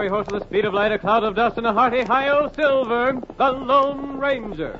fiery horse with the speed of light, a cloud of dust, and a hearty high-o silver, the Lone Ranger.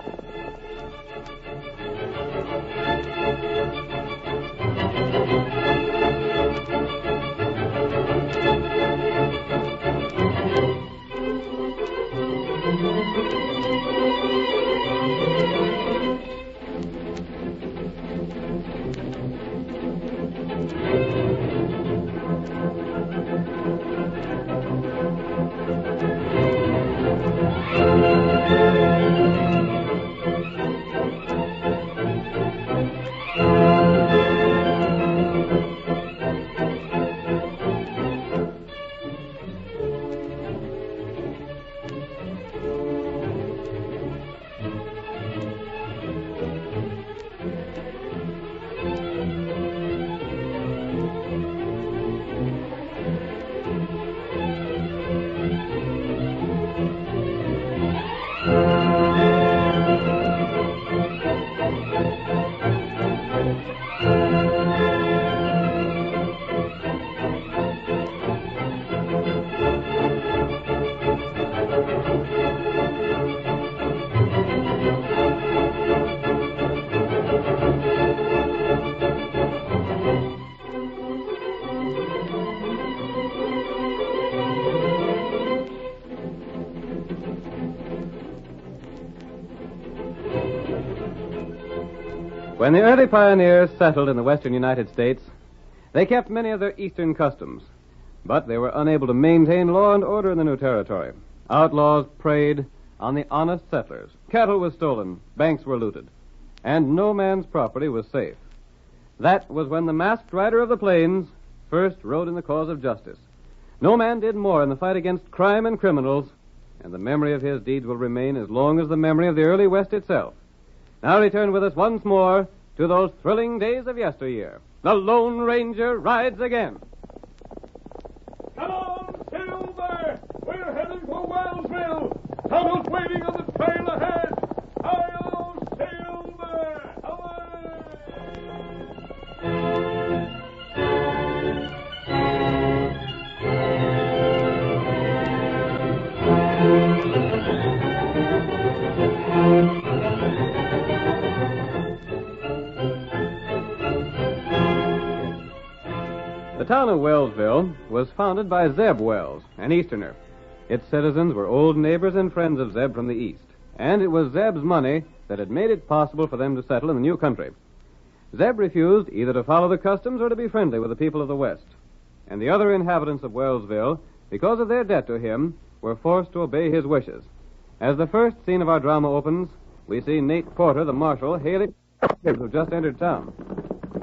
When the early pioneers settled in the western United States, they kept many of their eastern customs, but they were unable to maintain law and order in the new territory. Outlaws preyed on the honest settlers. Cattle was stolen, banks were looted, and no man's property was safe. That was when the masked rider of the plains first rode in the cause of justice. No man did more in the fight against crime and criminals, and the memory of his deeds will remain as long as the memory of the early West itself. Now return with us once more to those thrilling days of yesteryear. The Lone Ranger rides again. Come on, Silver! We're heading for Wellsville! Tonto's waiting on the trail ahead! Hi-yo, Silver! Away! The town of Wellsville was founded by Zeb Wells, an Easterner. Its citizens were old neighbors and friends of Zeb from the East, and it was Zeb's money that had made it possible for them to settle in the new country. Zeb refused either to follow the customs or to be friendly with the people of the West, and the other inhabitants of Wellsville, because of their debt to him, were forced to obey his wishes. As the first scene of our drama opens, we see Nate Porter, the marshal, hailing who just entered town.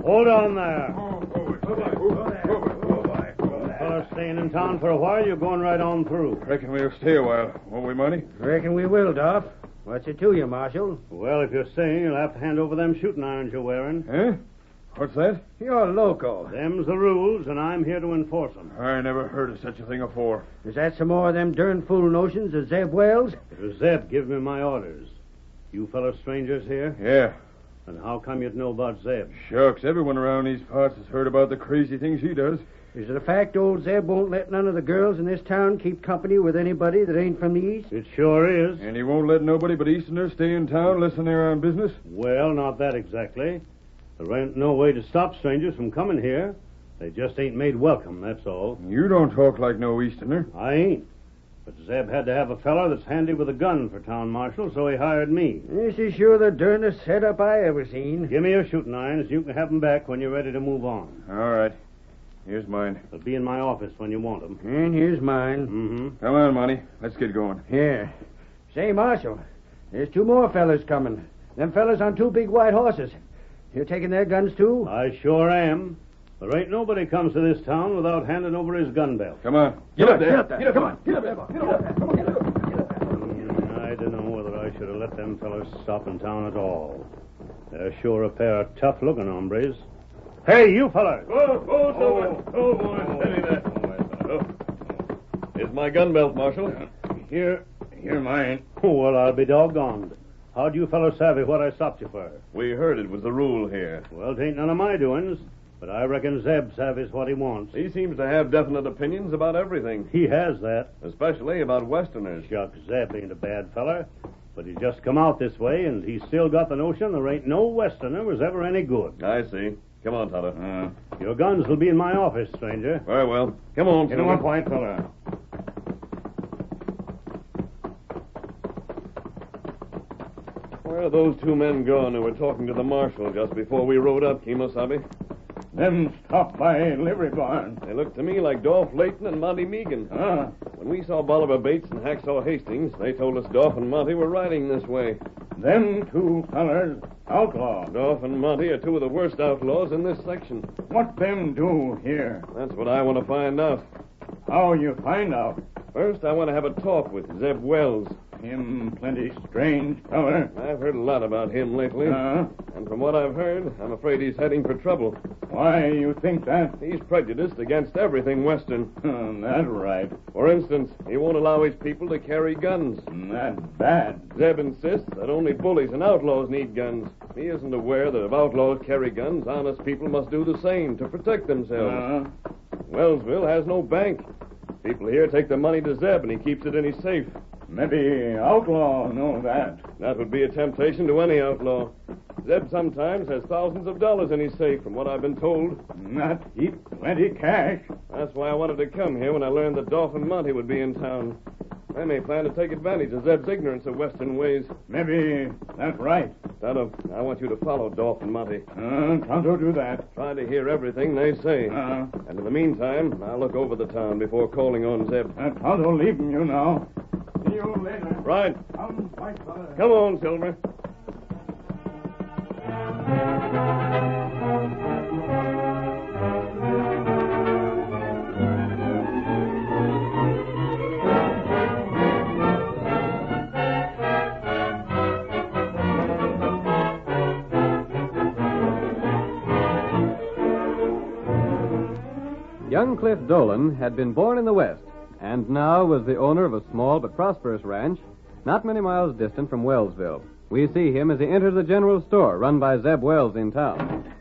Hold on there. Fellas staying in town for a while, you're going right on through. Reckon we'll stay a while. Won't we, Money? Reckon we will, Duff. What's it to you, Marshal? Well, if you're staying, you'll have to hand over them shooting irons you're wearing. Huh? What's that? You're loco. Them's the rules, and I'm here to enforce them. I never heard of such a thing afore. Is that some more of them darn fool notions of Zeb Wells? It was Zeb give me my orders. You fellas strangers here? Yeah. And how come you'd know about Zeb? Shucks, everyone around these parts has heard about the crazy things he does. Is it a fact old Zeb won't let none of the girls in this town keep company with anybody that ain't from the East? It sure is. And he won't let nobody but Easterners stay in town listen there on business? Well, not that exactly. There ain't no way to stop strangers from coming here. They just ain't made welcome, that's all. You don't talk like no Easterner. I ain't. But Zeb had to have a feller that's handy with a gun for town marshal, so he hired me. This is sure the darndest setup I ever seen. Give me your shooting irons. You can have them back when you're ready to move on. All right. Here's mine. They'll be in my office when you want them. And here's mine. Mm-hmm. Come on, Monty. Let's get going. Here. Say, Marshal, there's two more fellas coming. Them fellas on two big white horses. You taking their guns, too? I sure am. There ain't nobody comes to this town without handing over his gun belt. Come on. Get up there. Get up there. Get up, Come on. Get up there. Get up there. Come on, get up there. I don't know whether I should have let them fellas stop in town at all. They're sure a pair of tough-looking hombres. Hey, you fellas! Oh, Silver. Oh, boy. Steady there. Oh. Here's my gun belt, Marshal. Here. Mine. Well, I'll be doggoned. How'd you fellas savvy what I stopped you for? We heard it was the rule here. Well, it ain't none of my doings. But I reckon Zeb savvies what he wants. He seems to have definite opinions about everything, He has that. especially about Westerners. Shucks, Zeb ain't a bad feller. But he's just come out this way, and he's still got the notion there ain't no Westerner was ever any good. I see. Come on, Tonto. Your guns will be in my office, stranger. Very well. Come on, Get him Silver. up, white fella. Where are those two men gone who were talking to the marshal just before we rode up, Kimosabe? Them stopped by livery barn. They looked to me like Dolph Layton and Monty Meagan. When we saw Bolivar Bates and Hacksaw Hastings, they told us Dolph and Monty were riding this way. Them two fellers, outlaws. Dolph and Monty are two of the worst outlaws in this section. What them do here? That's what I want to find out. How you find out? First, I want to have a talk with Zeb Wells. Him plenty strange feller. I've heard a lot about him lately. And from what I've heard, I'm afraid he's heading for trouble. Why you think that? He's prejudiced against everything Western. That's right. For instance, he won't allow his people to carry guns. That's bad. Zeb insists that only bullies and outlaws need guns. He isn't aware that if outlaws carry guns, honest people must do the same to protect themselves. Wellsville has no bank. People here take the money to Zeb, and he keeps it in his safe. Maybe outlaw know that. That would be a temptation to any outlaw. Zeb sometimes has thousands of dollars in his safe, from what I've been told. Not heap plenty cash. That's why I wanted to come here when I learned that Dolph and Monty would be in town. I may plan to take advantage of Zeb's ignorance of Western ways. Maybe that's right. Tonto, I want you to follow Dolph and Monty. Tonto do that. Try to hear everything they say. And in the meantime, I'll look over the town before calling on Zeb. Tonto leaving you now. See you later. Right. Come, white fella. Come on, Silver. Young Cliff Dolan had been born in the West, and now was the owner of a small but prosperous ranch not many miles distant from Wellsville. We see him as he enters the general store run by Zeb Wells in town.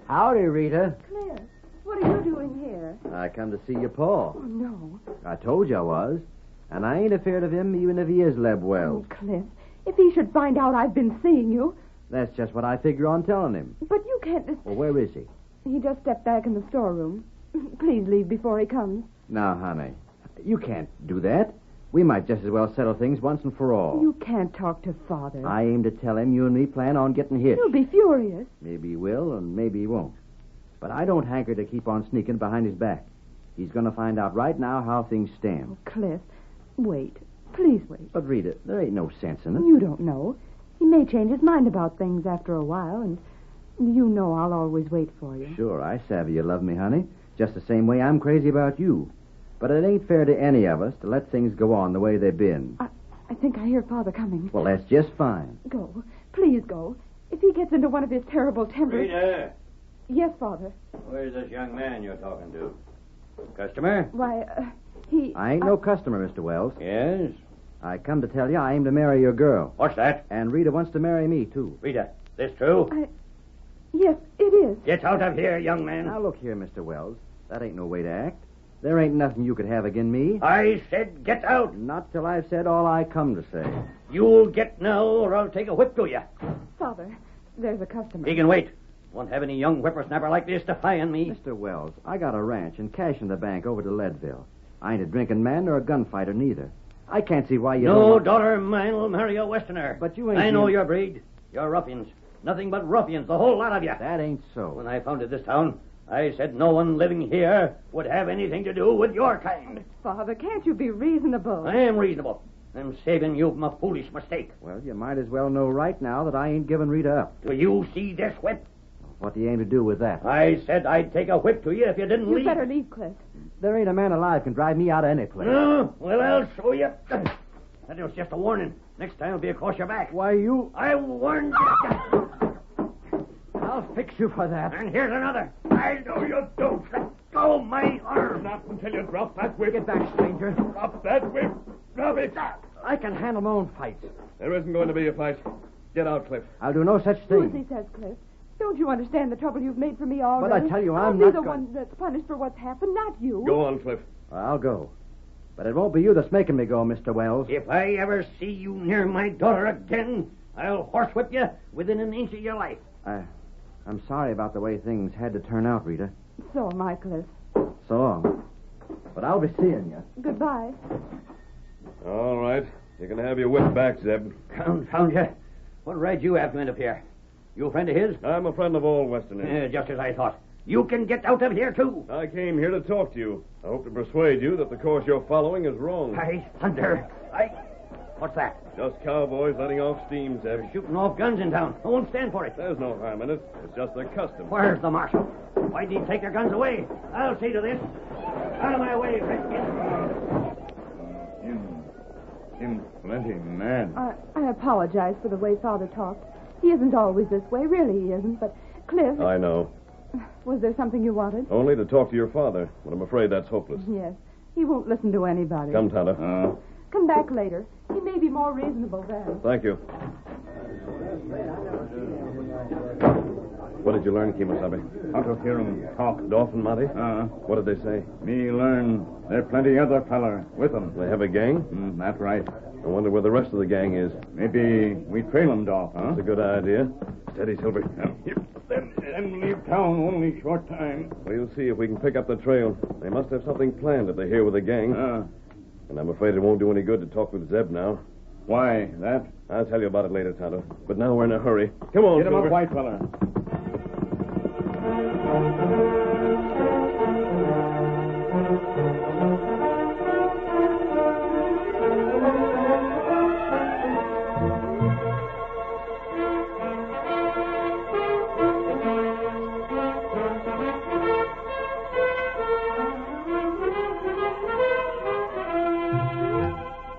Howdy, Rita. Cliff, what are you doing here? I come to see your pa. Oh, no. I told you I was. And I ain't afraid of him even if he is Leb Wells. Oh, Cliff, if he should find out I've been seeing you. That's just what I figure on telling him. But you can't... Well, where is he? He just stepped back in the storeroom. Please leave before he comes. Now, honey, you can't do that. We might just as well settle things once and for all. You can't talk to Father. I aim to tell him you and me plan on getting hitched. He'll be furious. Maybe he will, and maybe he won't. But I don't hanker to keep on sneaking behind his back. He's going to find out right now how things stand. Oh, Cliff, wait. Please wait. But, Rita, there ain't no sense in it. You don't know. He may change his mind about things after a while, and you know I'll always wait for you. Sure, I savvy you love me, honey. Just the same way I'm crazy about you. But it ain't fair to any of us to let things go on the way they've been. I think I hear Father coming. Well, that's just fine. Go. Please go. If he gets into one of his terrible tempers... Rita, Yes, Father. where's this young man you're talking to? Customer? Why, he... I ain't no customer, Mr. Wells. Yes. I come to tell you I aim to marry your girl. What's that? And Rita wants to marry me, too. Rita, this true? Yes, it is. Get out of here, young man. Now, look here, Mr. Wells. That ain't no way to act. There ain't nothing you could have agin me. I said get out. Not till I've said all I come to say. You'll get now, or I'll take a whip to you. Father, there's a customer. He can wait. Won't have any young whippersnapper like this defying me. Mr. Wells, I got a ranch and cash in the bank over to Leadville. I ain't a drinking man nor a gunfighter neither. I can't see why you don't No want... daughter of mine will marry a Westerner. But you ain't... I know your breed. You're ruffians. Nothing but ruffians, the whole lot of you. That ain't so. When I founded this town, I said no one living here would have anything to do with your kind. Father, can't you be reasonable? I am reasonable. I'm saving you from a foolish mistake. Well, you might as well know right now that I ain't giving Rita up. Do you see this whip? What do you aim to do with that? I said I'd take a whip to you if you didn't You leave. better leave, Cliff. There ain't a man alive can drive me out of any place. No? Well, I'll show you. That was just a warning. Next time it'll be across your back. Why, you... I warned you. I'll fix you for that. And here's another. I know you don't. Let go my arm. Not until you drop that whip. Get back, stranger. Drop that whip. Drop it. I can handle my own fights. There isn't going to be a fight. Get out, Cliff. I'll do no such Do as he thing. says, Cliff. Don't you understand the trouble you've made for me already? But I tell you, I'm I'll not be the going- one that's punished for what's happened, not you. Go on, Cliff. I'll go. But it won't be you that's making me go, Mr. Wells. If I ever see you near my daughter again, I'll horsewhip you within an inch of your life. I'm sorry about the way things had to turn out, Rita. So am I, Cliff. So long. But I'll be seeing you. Goodbye. All right. You can have your whip back, Zeb. Confound you. What right you have to end up here? You a friend of his? I'm a friend of all Westerners. Just as I thought. You can get out of here, too. I came here to talk to you. I hope to persuade you that the course you're following is wrong. By thunder. What's that? Just cowboys letting off steam, Zeb. Shooting off guns in town. I won't stand for it. There's no harm in it. It's just their custom. Where's the marshal? Why did he take your guns away? I'll see to this. Out of my way, Redskin. Him plenty mad. I apologize for the way Father talked. He isn't always this way. Really, he isn't. But, Cliff, I know. was there something you wanted? Only to talk to your father, but I'm afraid that's hopeless. Yes. He won't listen to anybody. Come, Tonto. Come back later. He may be more reasonable then. Thank you. What did you learn, Kemosabe? How to hear him talk. Dolph and Monty? What did they say? Me learn there plenty other feller with them. They have a gang? That's right. I wonder where the rest of the gang is. Maybe we trail 'em, Dolph, huh? That's a good idea. Steady, Silver. Then leave town only short time. We'll see if we can pick up the trail. They must have something planned if they're here with a gang. And I'm afraid it won't do any good to talk with Zeb now. Why, that? I'll tell you about it later, Tonto. But now we're in a hurry. Come on, Get him Silver. up, white feller.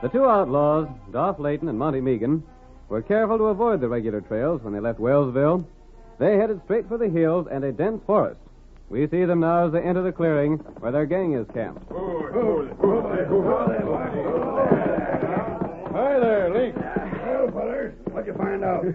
The two outlaws, Dolph Layton and Monty Meagan, were careful to avoid the regular trails when they left Wellsville. They headed straight for the hills and a dense forest. We see them now as they enter the clearing where their gang is camped. Hi there, Link. Well, fellers, what'd you find out?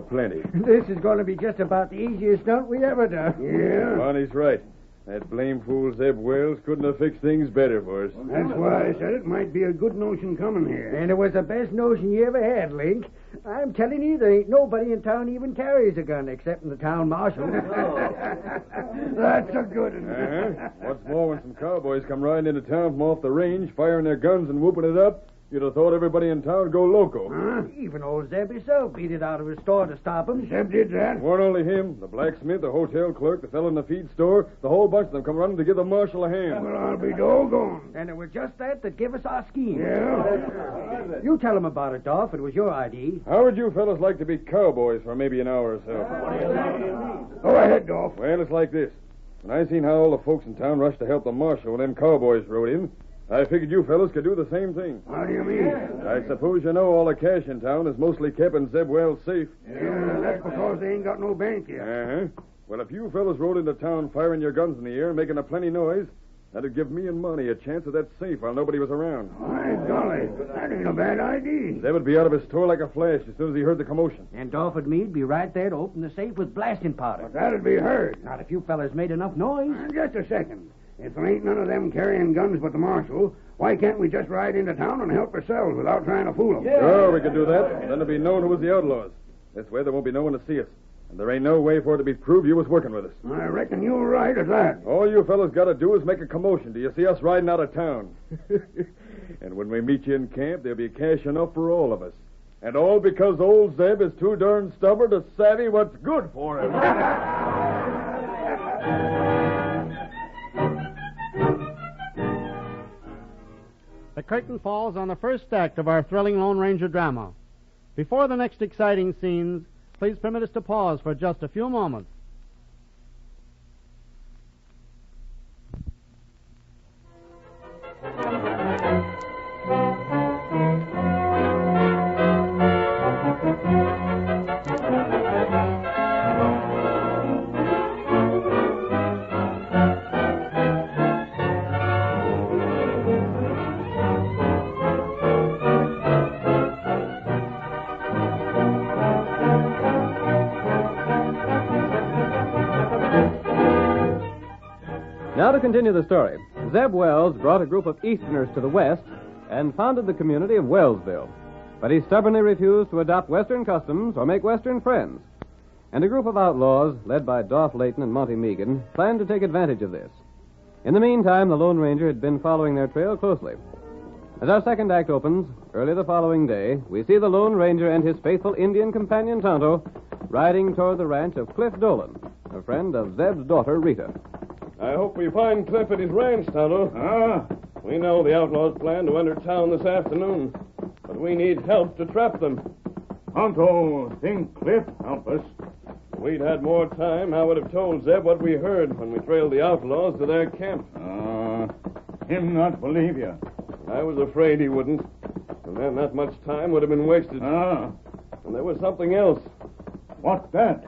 Plenty. This is going to be just about the easiest stunt we ever done. Yeah? Monty's right. That blame fool Zeb Wells couldn't have fixed things better for us. That's why I said it might be a good notion coming here. And it was the best notion you ever had, Link. I'm telling you, there ain't nobody in town even carries a gun except in the town marshal. That's a good one. What's more, when some cowboys come riding into town from off the range, firing their guns and whooping it up, you'd have thought everybody in town would go loco. Even old Zeb himself beat it out of his store to stop him. Zeb did that? Weren't only him. The blacksmith, the hotel clerk, the fellow in the feed store, the whole bunch of them come running to give the marshal a hand. Well, I'll be doggone. And it was just that give us our scheme. Yeah? You tell him about it, Dolph. It was your idea. How would you fellas like to be cowboys for maybe an hour or so? Go ahead, Dolph. Well, it's like this. When I seen how all the folks in town rushed to help the marshal when them cowboys rode in, I figured you fellas could do the same thing. How do you mean? I suppose you know all the cash in town is mostly kept in Zeb Wells' safe. Yeah, that's because they ain't got no bank yet. Well, if you fellas rode into town firing your guns in the air and making a plenty noise, that'd give me and Monty a chance at that safe while nobody was around. My golly, that ain't a bad idea. Zeb would be out of his store like a flash as soon as he heard the commotion. And Dolph and me'd be right there to open the safe with blasting powder. But that'd be heard. Not if you fellas made enough noise. Just a second. If there ain't none of them carrying guns but the marshal, why can't we just ride into town and help ourselves without trying to fool them? Sure, we could do that. Then it'd be known who was the outlaws. This way there won't be no one to see us. And there ain't no way for it to be proved you was working with us. I reckon you're right at that. All you fellas got to do is make a commotion. Do you see us riding out of town? And when we meet you in camp, there'll be cash enough for all of us. And all because old Zeb is too darn stubborn to savvy what's good for him. The curtain falls on the first act of our thrilling Lone Ranger drama. Before the next exciting scenes, please permit us to pause for just a few moments. Now to continue the story. Zeb Wells brought a group of Easterners to the west and founded the community of Wellsville. But he stubbornly refused to adopt Western customs or make Western friends. And a group of outlaws, led by Dolph Layton and Monty Meagan, planned to take advantage of this. In the meantime, the Lone Ranger had been following their trail closely. As our second act opens, early the following day, we see the Lone Ranger and his faithful Indian companion Tonto riding toward the ranch of Cliff Dolan, a friend of Zeb's daughter, Rita. I hope we find Cliff at his ranch, Tonto. We know the outlaws plan to enter town this afternoon, but we need help to trap them. Tonto, think Cliff help us. If we'd had more time, I would have told Zeb what we heard when we trailed the outlaws to their camp. Him not believe you. I was afraid he wouldn't. And then that much time would have been wasted. And there was something else. What's that?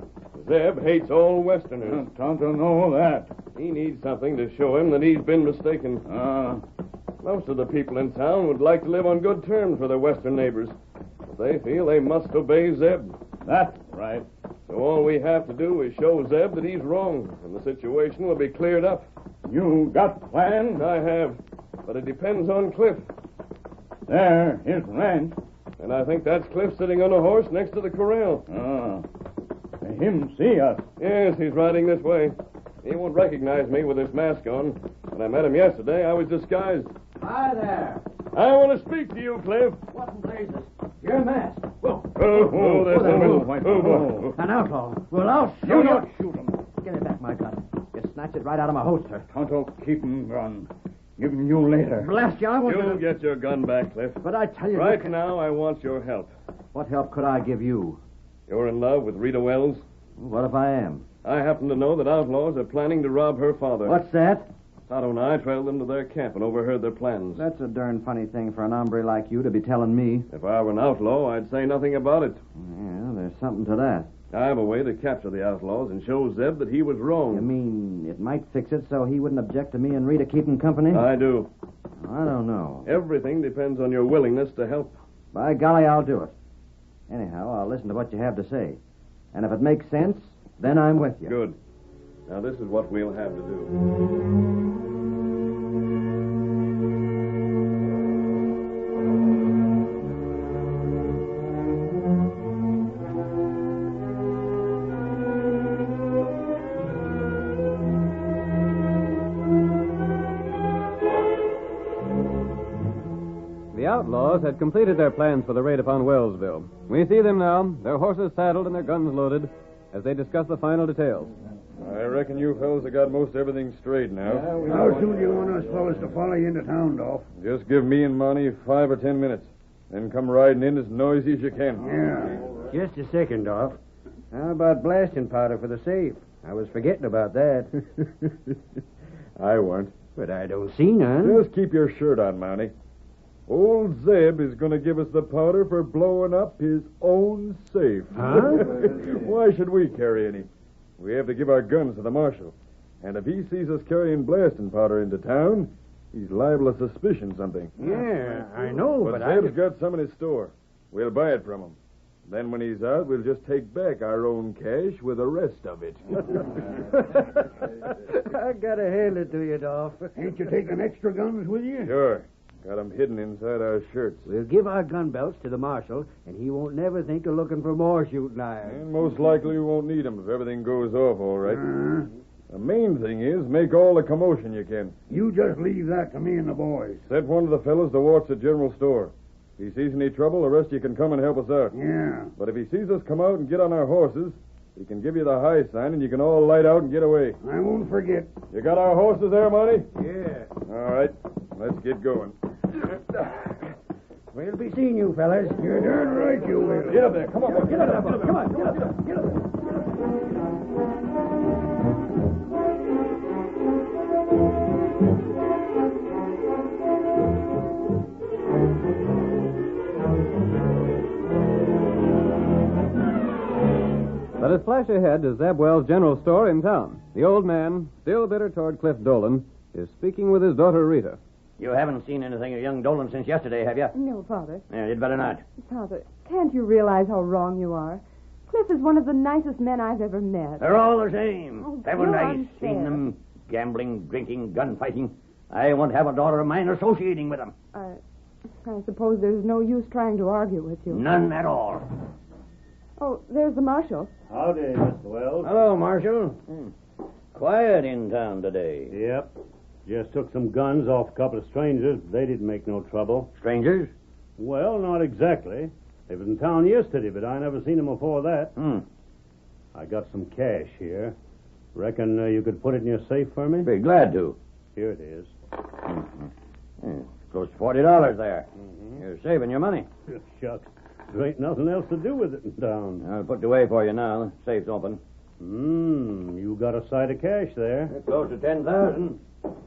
Zeb hates all Westerners. Tonto know that. He needs something to show him that he's been mistaken. Most of the people in town would like to live on good terms with their Western neighbors. But they feel they must obey Zeb. That's right. So all we have to do is show Zeb that he's wrong, and the situation will be cleared up. You got plans? I have, but it depends on Cliff. There, his ranch. And I think that's Cliff sitting on a horse next to the corral. Him see us. Yes, he's riding this way. He won't recognize me with this mask on. When I met him yesterday, I was disguised. Hi there. I want to speak to you, Cliff. What in blazes? Your mask. Whoa. An outlaw. Well, I'll show you. Shoot him. Give me back my gun. You snatched it right out of my holster. Tonto, keep him gun. Give him you later. Blast you, I want You'll to... get your gun back, Cliff. But I tell you... Right now, I want your help. What help could I give you? You're in love with Rita Wells? What if I am? I happen to know that outlaws are planning to rob her father. What's that? Tonto and I trailed them to their camp and overheard their plans. That's a darn funny thing for an hombre like you to be telling me. If I were an outlaw, I'd say nothing about it. Yeah, there's something to that. I have a way to capture the outlaws and show Zeb that he was wrong. You mean it might fix it so he wouldn't object to me and Rita keeping company? I do. I don't know. Everything depends on your willingness to help. By golly, I'll do it. Anyhow, I'll listen to what you have to say. And if it makes sense, then I'm with you. Good. Now, this is what we'll have to do. The outlaws had completed their plans for the raid upon Wellsville. We see them now, their horses saddled and their guns loaded, as they discuss the final details. I reckon you fellas have got most everything straight now. How soon do you want us fellas to follow you into town, Dolph? Just give me and Monty 5 or 10 minutes. Then come riding in as noisy as you can. Yeah. Just a second, Dolph. How about blasting powder for the safe? I was forgetting about that. I weren't. But I don't see none. Just keep your shirt on, Mounty. Old Zeb is going to give us the powder for blowing up his own safe. Huh? Why should we carry any? We have to give our guns to the marshal. And if he sees us carrying blasting powder into town, he's liable to suspicion something. Yeah, I know, But but Zeb's got some in his store. We'll buy it from him. Then when he's out, we'll just take back our own cash with the rest of it. I gotta hand it to you, Dolph. Ain't you taking extra guns with you? Sure. Got 'em hidden inside our shirts. We'll give our gun belts to the marshal, and he won't never think of looking for more shooting irons. And most likely we won't need 'em if everything goes off all right. The main thing is make all the commotion you can. You just leave that to me and the boys. Set one of the fellows to watch the general store. If he sees any trouble, the rest of you can come and help us out. Yeah. But if he sees us come out and get on our horses, he can give you the high sign and you can all light out and get away. I won't forget. You got our horses there, Monty? Yeah. All right. Let's get going. We'll be seeing you, fellas. You're darn right you will. Get up there. Come on. Get up, come on, get up, get up. Let us flash ahead to Zeb Wells' general store in town. The old man, still bitter toward Cliff Dolan, is speaking with his daughter Rita. You haven't seen anything of young Dolan since yesterday, have you? No, Father. Yeah, you'd better not. Father, can't you realize how wrong you are? Cliff is one of the nicest men I've ever met. They're all the same. Oh, Haven't you're I unfair. seen them? Gambling, drinking, gunfighting. I won't have a daughter of mine associating with them. I suppose there's no use trying to argue with you. None at all. Oh, there's the marshal. Howdy, Mr. Wells. Hello, Marshal. Quiet in town today. Yep. Just took some guns off a couple of strangers. They didn't make no trouble. Strangers? Well, not exactly. They was in town yesterday, but I never seen them before that. I got some cash here. Reckon you could put it in your safe for me? Be glad to. Here it is. Close to $40 there. You're saving your money. Shucks. There ain't nothing else to do with it in town. I'll put it away for you now. The safe's open. You got a sight of cash there. Close to 10,000.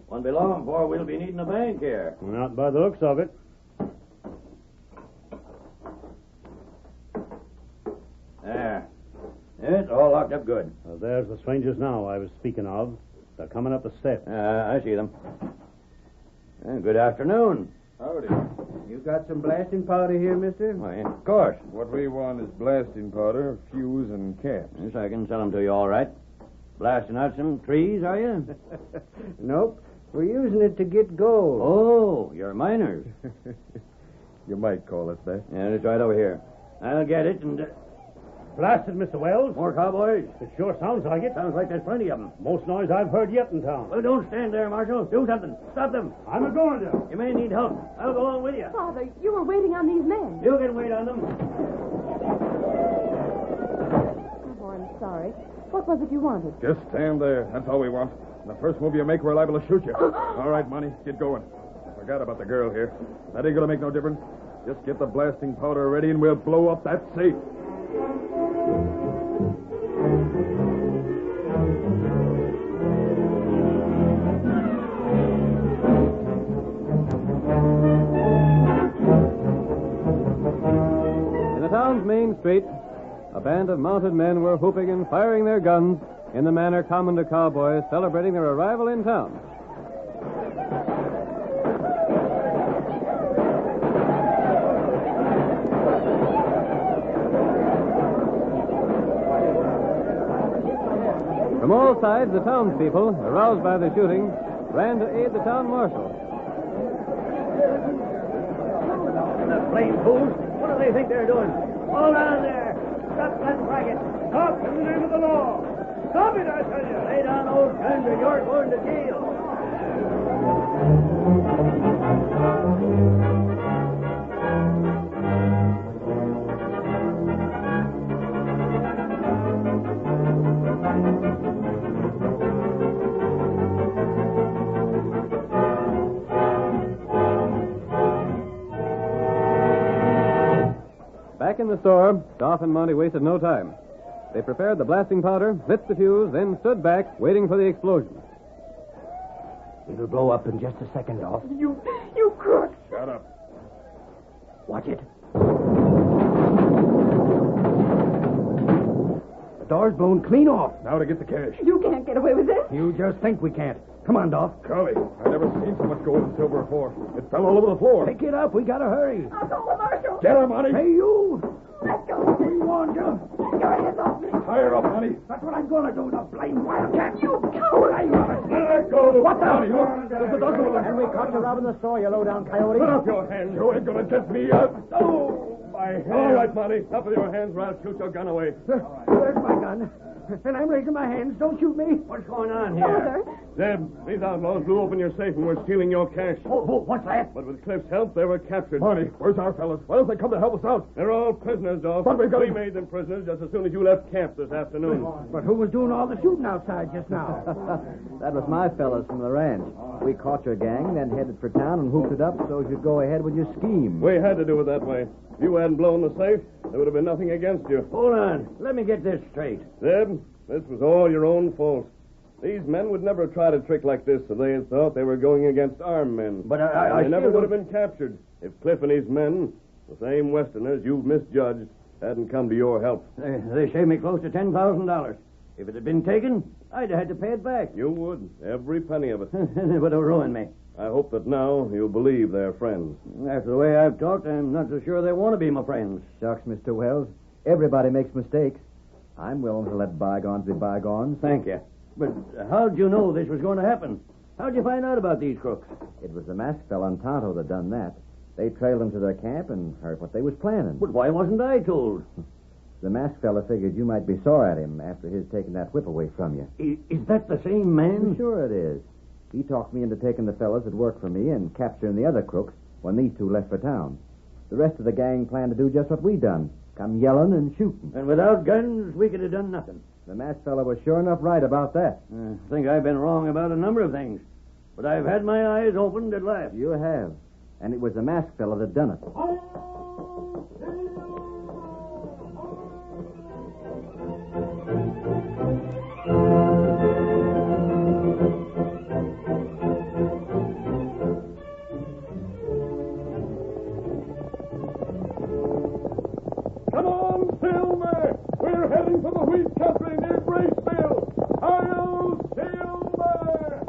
Won't be long before we'll be needing a bank here. Not by the looks of it. There. It's all locked up good. There's the strangers now I was speaking of. They're coming up the steps. I see them. Good afternoon. Howdy. You got some blasting powder here, mister? Why, of course. What we want is blasting powder, fuse, and caps. Yes, I can sell them to you all right. Blasting out some trees, are you? Nope. We're using it to get gold. Oh, you're miners. You might call it that. Yeah, it's right over here. I'll get it and... Blasted, Mr. Wells. More cowboys? It sure sounds like it. Sounds like there's plenty of them. Most noise I've heard yet in town. Well, don't stand there, Marshal. Do something. Stop them. I'm a-going to. You may need help. I'll go along with you. Father, you were waiting on these men. You can wait on them. Oh, I'm sorry. What was it you wanted? Just stand there. That's all we want. The first move you make, we're liable to shoot you. All right, Monty, get going. I forgot about the girl here. That ain't gonna make no difference. Just get the blasting powder ready and we'll blow up that safe. In the town's main street, a band of mounted men were whooping and firing their guns in the manner common to cowboys celebrating their arrival in town. From all sides, the townspeople, aroused by the shooting, ran to aid the town marshal. The plain fools. What do they think they're doing? Hold on there. Stop that racket. Stop in the name of the law. Stop it, I tell you. Lay down those guns or you're going to jail. Back in the store, Doff and Monty wasted no time. They prepared the blasting powder, lit the fuse, then stood back, waiting for the explosion. It'll blow up in just a second, Doff. You crook. Shut up. Watch it. The door's blown clean off. Now to get the cash. You can't get away with this. You just think we can't. Come on, Doff. Golly, I never seen so much gold and silver before. It fell all over the floor. Pick it up. We gotta hurry. I'll call the marshal. Get her, Monty. Hey, you. Let go. We warned you. Get your hands off me. Tie her up, Monty. That's what I'm gonna do, the blame wildcat. You coward. Let go. What the? Monty, look. And we caught you robbing the store, you low-down coyote. Put up your hands. You ain't gonna get me up. Oh, my hand. All right, Monty. Up with your hands, or I'll shoot your gun away. Where's my gun? And I'm raising my hands. Don't shoot me. What's going on here? Father. Zeb, these outlaws blew open your safe and were stealing your cash. Oh, what's that? But with Cliff's help, they were captured. Monty, where's our fellas? Why don't they come to help us out? They're all prisoners, Dolph. But we got- made them prisoners just as soon as you left camp this afternoon. But who was doing all the shooting outside just now? That was my fellas from the ranch. We caught your gang, then headed for town and hooped it up so you'd go ahead with your scheme. We had to do it that way. If you hadn't blown the safe, there would have been nothing against you. Hold on. Let me get this straight. Zeb, this was all your own fault. These men would never try a trick like this if they had thought they were going against armed men. But I They never still would have been captured if Cliff and his men, the same Westerners you've misjudged, hadn't come to your help. They saved me close to $10,000. If it had been taken, I'd have had to pay it back. You would, every penny of it. It would have ruined me. I hope that now you'll believe they're friends. After the way I've talked, I'm not so sure they want to be my friends. Shucks, Mr. Wells. Everybody makes mistakes. I'm willing to let bygones be bygones. Thank you. But how'd you know this was going to happen? How'd you find out about these crooks? It was the masked fella and Tonto that done that. They trailed them to their camp and heard what they was planning. But why wasn't I told? The masked fella figured you might be sore at him after his taking that whip away from you. Is that the same man? Sure it is. He talked me into taking the fellas that worked for me and capturing the other crooks when these two left for town. The rest of the gang planned to do just what we done. Come yelling and shooting. And without guns, we could have done nothing. The masked fella was sure enough right about that. I think I've been wrong about a number of things. But I've had my eyes opened at last. You have. And it was the masked fella that done it. Come on, Silver! We're heading for the wheat country near Graceville. Hi-yo, Silver!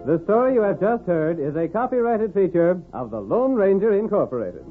The story you have just heard is a copyrighted feature of the Lone Ranger Incorporated.